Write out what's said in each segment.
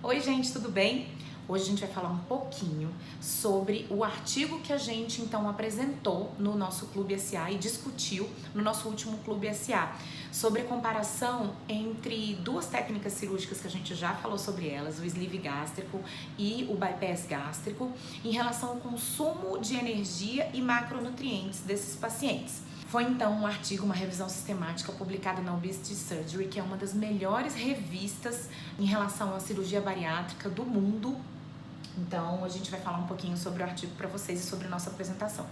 Oi gente, tudo bem? Hoje a gente vai falar um pouquinho sobre o artigo que a gente então apresentou no nosso Clube SA e discutiu no nosso último Clube SA, sobre a comparação entre duas técnicas cirúrgicas que a gente já falou sobre elas, o sleeve gástrico e o bypass gástrico, em relação ao consumo de energia e macronutrientes desses pacientes. Foi então um artigo, uma revisão sistemática publicada na Obesity Surgery, que é uma das melhores revistas em relação à cirurgia bariátrica do mundo. Então a gente vai falar um pouquinho sobre o artigo para vocês e sobre a nossa apresentação.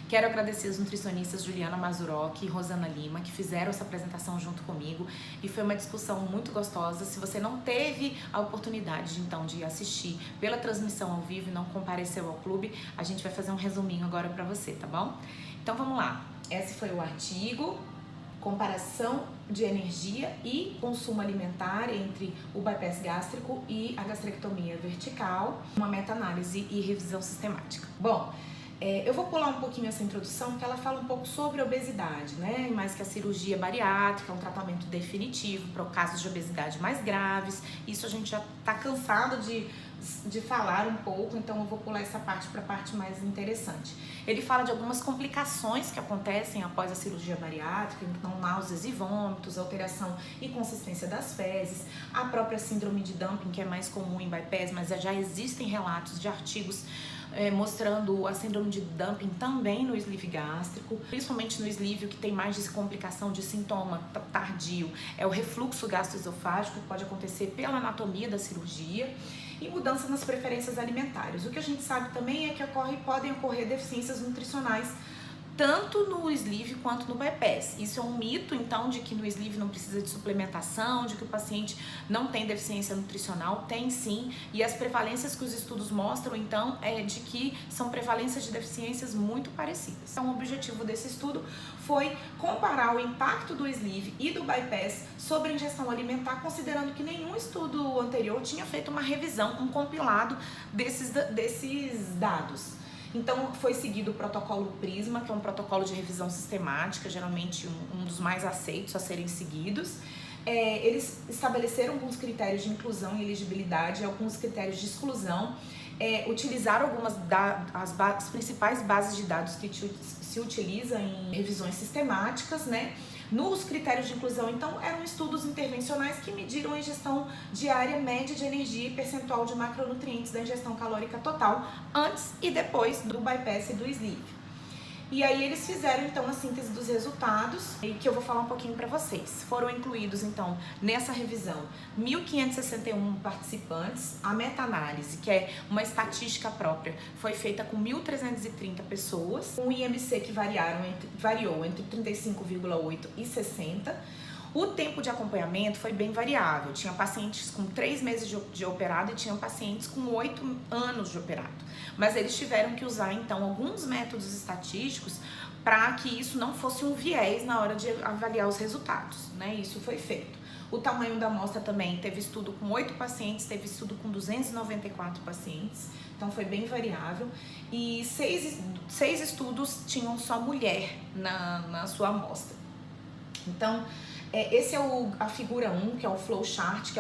Quero agradecer as nutricionistas Juliana Mazurok e Rosana Lima, que fizeram essa apresentação junto comigo, e foi uma discussão muito gostosa. Se você não teve a oportunidade então de assistir pela transmissão ao vivo e não compareceu ao clube, a gente vai fazer um resuminho agora para você, tá bom? Então vamos lá. Esse foi o artigo, comparação de energia e consumo alimentar entre o bypass gástrico e a gastrectomia vertical, uma meta-análise e revisão sistemática. Bom, eu vou pular um pouquinho essa introdução, porque ela fala um pouco sobre obesidade, né? Mais que a cirurgia bariátrica é um tratamento definitivo para casos de obesidade mais graves. Isso a gente já tá cansado de falar um pouco, então eu vou pular essa parte para a parte mais interessante. Ele fala de algumas complicações que acontecem após a cirurgia bariátrica, então náuseas e vômitos, alteração e consistência das fezes, a própria síndrome de dumping, que é mais comum em bypass, mas já existem relatos de artigos mostrando a síndrome de dumping também no sleeve gástrico, principalmente no sleeve, o que tem mais de complicação de sintoma tardio é o refluxo gastroesofágico, que pode acontecer pela anatomia da cirurgia, e mudança nas preferências alimentares. O que a gente sabe também é que podem ocorrer deficiências nutricionais tanto no sleeve quanto no bypass. Isso é um mito, então, de que no sleeve não precisa de suplementação, de que o paciente não tem deficiência nutricional. Tem sim, e as prevalências que os estudos mostram, então, é de que são prevalências de deficiências muito parecidas. Então, o objetivo desse estudo foi comparar o impacto do sleeve e do bypass sobre a ingestão alimentar, considerando que nenhum estudo anterior tinha feito uma revisão, um compilado desses dados. Então foi seguido o protocolo PRISMA, que é um protocolo de revisão sistemática, geralmente um dos mais aceitos a serem seguidos. Eles estabeleceram alguns critérios de inclusão e elegibilidade, alguns critérios de exclusão, utilizaram as principais bases de dados que se utilizam em revisões sistemáticas, né? Nos critérios de inclusão, então, eram estudos intervencionais que mediram a ingestão diária média de energia e percentual de macronutrientes da ingestão calórica total antes e depois do bypass e do sleeve. E aí eles fizeram então a síntese dos resultados, que eu vou falar um pouquinho para vocês. Foram incluídos então nessa revisão 1.561 participantes. A meta-análise, que é uma estatística própria, foi feita com 1.330 pessoas, com IMC que variou entre 35,8 e 60. O tempo de acompanhamento foi bem variável, tinha pacientes com 3 meses de operado e tinha pacientes com 8 anos de operado. Mas eles tiveram que usar então alguns métodos estatísticos para que isso não fosse um viés na hora de avaliar os resultados, né? Isso foi feito. O tamanho da amostra também, teve estudo com 8 pacientes, teve estudo com 294 pacientes, então foi bem variável. E 6 estudos tinham só mulher na sua amostra. Então, esse é a figura 1, que é o flowchart,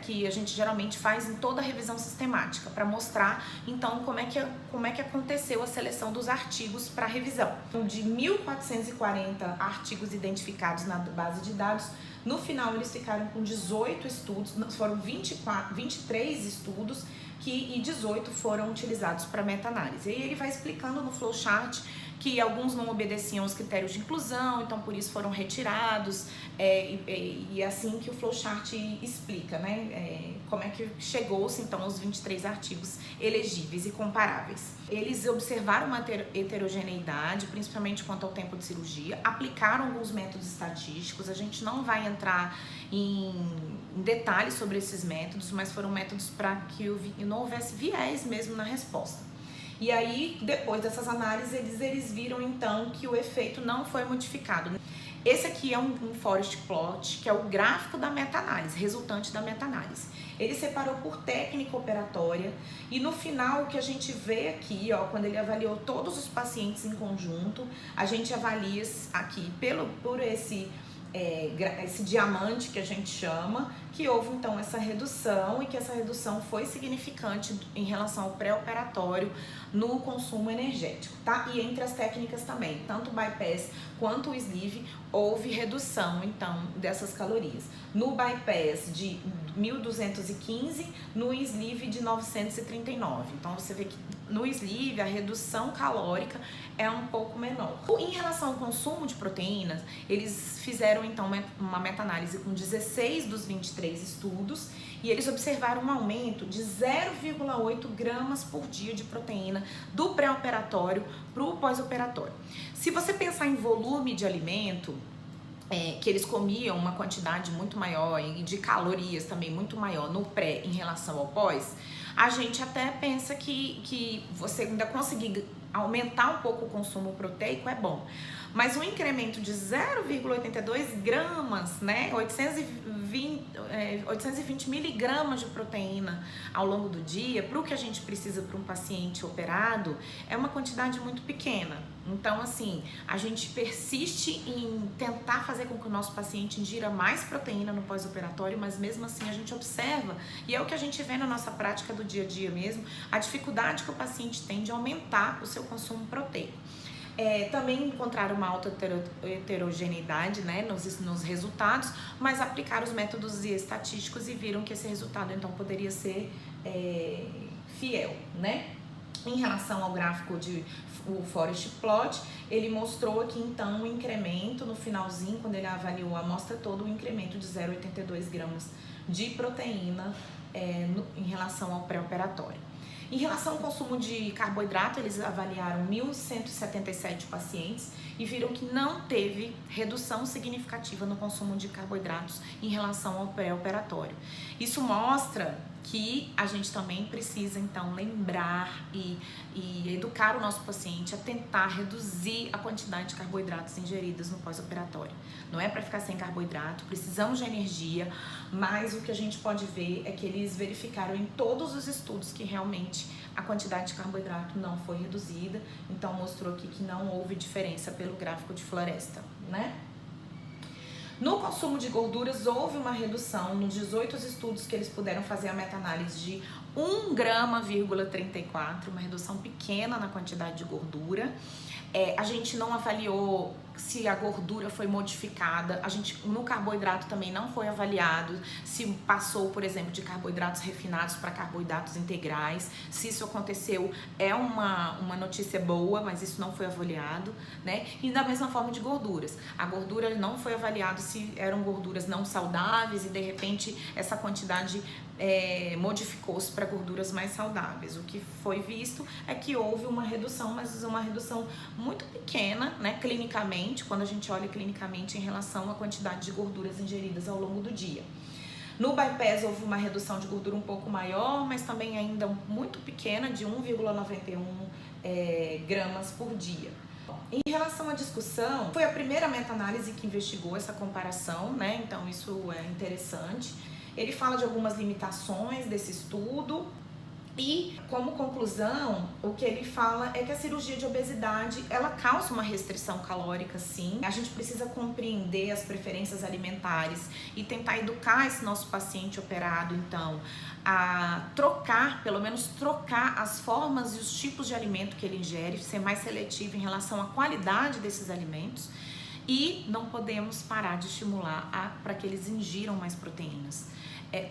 que a gente geralmente faz em toda a revisão sistemática, para mostrar, então, como é que aconteceu a seleção dos artigos para revisão. Então, de 1.440 artigos identificados na base de dados, no final eles ficaram com 18 estudos, foram 23 estudos, e 18 foram utilizados para meta-análise. E ele vai explicando no flowchart que alguns não obedeciam aos critérios de inclusão, então por isso foram retirados, e assim que o flowchart explica, né, como é que chegou-se então aos 23 artigos elegíveis e comparáveis. Eles observaram uma heterogeneidade, principalmente quanto ao tempo de cirurgia, aplicaram alguns métodos estatísticos, a gente não vai entrar em detalhes sobre esses métodos, mas foram métodos para que não houvesse viés mesmo na resposta. E aí, depois dessas análises, eles viram então que o efeito não foi modificado. Esse aqui é um forest plot, que é o gráfico da meta-análise, resultante da meta-análise. Ele separou por técnica operatória e no final o que a gente vê aqui, ó, quando ele avaliou todos os pacientes em conjunto, a gente avalia aqui por esse diamante que a gente chama, que houve então essa redução e que essa redução foi significante em relação ao pré-operatório no consumo energético, tá? E entre as técnicas também, tanto o bypass quanto o sleeve, houve redução então dessas calorias. No bypass de 1.215, no sleeve de 939. Então você vê que no sleeve a redução calórica é um pouco menor. Em relação ao consumo de proteínas, eles fizeram então uma meta-análise com 16 dos 23 estudos e eles observaram um aumento de 0,8 gramas por dia de proteína do pré-operatório para o pós-operatório. Se você pensar em volume de alimento, que eles comiam uma quantidade muito maior e de calorias também muito maior no pré em relação ao pós, a gente até pensa que você ainda conseguir aumentar um pouco o consumo proteico é bom. Mas um incremento de 0,82 gramas, né, 820 miligramas de proteína ao longo do dia, para o que a gente precisa para um paciente operado, é uma quantidade muito pequena. Então, assim, a gente persiste em tentar fazer com que o nosso paciente ingira mais proteína no pós-operatório, mas mesmo assim a gente observa, e é o que a gente vê na nossa prática do dia a dia mesmo, a dificuldade que o paciente tem de aumentar o seu consumo proteico. Também encontraram uma alta heterogeneidade, né, nos resultados, mas aplicaram os métodos estatísticos e viram que esse resultado então poderia ser fiel, né? Em relação ao gráfico o Forest Plot, ele mostrou aqui então um incremento no finalzinho, quando ele avaliou a amostra toda, um incremento de 0,82 gramas de proteína em relação ao pré-operatório. Em relação ao consumo de carboidrato, eles avaliaram 1.177 pacientes e viram que não teve redução significativa no consumo de carboidratos em relação ao pré-operatório. Isso mostra que a gente também precisa então lembrar e educar o nosso paciente a tentar reduzir a quantidade de carboidratos ingeridos no pós-operatório. Não é para ficar sem carboidrato, precisamos de energia, mas o que a gente pode ver é que eles verificaram em todos os estudos que realmente a quantidade de carboidrato não foi reduzida, então mostrou aqui que não houve diferença pelo gráfico de floresta, né? No consumo de gorduras, houve uma redução nos 18 estudos que eles puderam fazer a meta-análise de 1,34 grama, uma redução pequena na quantidade de gordura. A gente não avaliou se a gordura foi modificada, no carboidrato também não foi avaliado se passou, por exemplo, de carboidratos refinados para carboidratos integrais. Se isso aconteceu, é uma notícia boa, mas isso não foi avaliado, né? E da mesma forma de gorduras. A gordura não foi avaliado se eram gorduras não saudáveis e de repente essa quantidade modificou-se para gorduras mais saudáveis. O que foi visto é que houve uma redução, mas uma redução muito pequena, né, clinicamente, quando a gente olha clinicamente em relação à quantidade de gorduras ingeridas ao longo do dia. No bypass houve uma redução de gordura um pouco maior, mas também ainda muito pequena, de 1,91 gramas por dia. Em relação à discussão, foi a primeira meta-análise que investigou essa comparação, né? Então isso é interessante. Ele fala de algumas limitações desse estudo e, como conclusão, o que ele fala é que a cirurgia de obesidade, ela causa uma restrição calórica, sim. A gente precisa compreender as preferências alimentares e tentar educar esse nosso paciente operado, então, a trocar, pelo menos trocar as formas e os tipos de alimento que ele ingere, ser mais seletivo em relação à qualidade desses alimentos. E não podemos parar de estimular para que eles ingiram mais proteínas.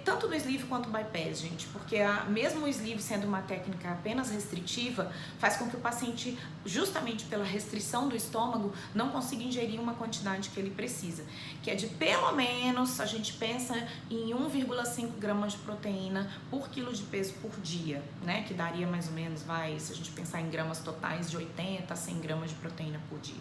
Tanto no sleeve quanto no bypass, gente, porque mesmo o sleeve sendo uma técnica apenas restritiva, faz com que o paciente, justamente pela restrição do estômago, não consiga ingerir uma quantidade que ele precisa, que é de pelo menos, a gente pensa em 1,5 gramas de proteína por quilo de peso por dia, né, que daria mais ou menos, se a gente pensar em gramas totais, de 80 a 100 gramas de proteína por dia.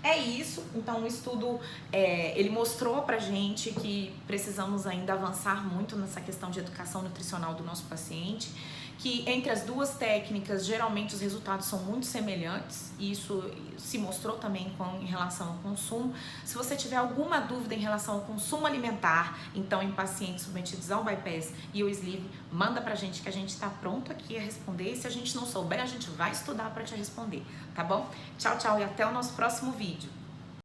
É isso, então o estudo, ele mostrou pra gente que precisamos ainda avançar muito nessa questão de educação nutricional do nosso paciente, que entre as duas técnicas, geralmente os resultados são muito semelhantes, e isso se mostrou também em relação ao consumo. Se você tiver alguma dúvida em relação ao consumo alimentar, então em pacientes submetidos ao bypass e ao sleeve, manda pra gente que a gente tá pronto aqui a responder, e se a gente não souber, a gente vai estudar pra te responder, tá bom? Tchau, tchau e até o nosso próximo vídeo.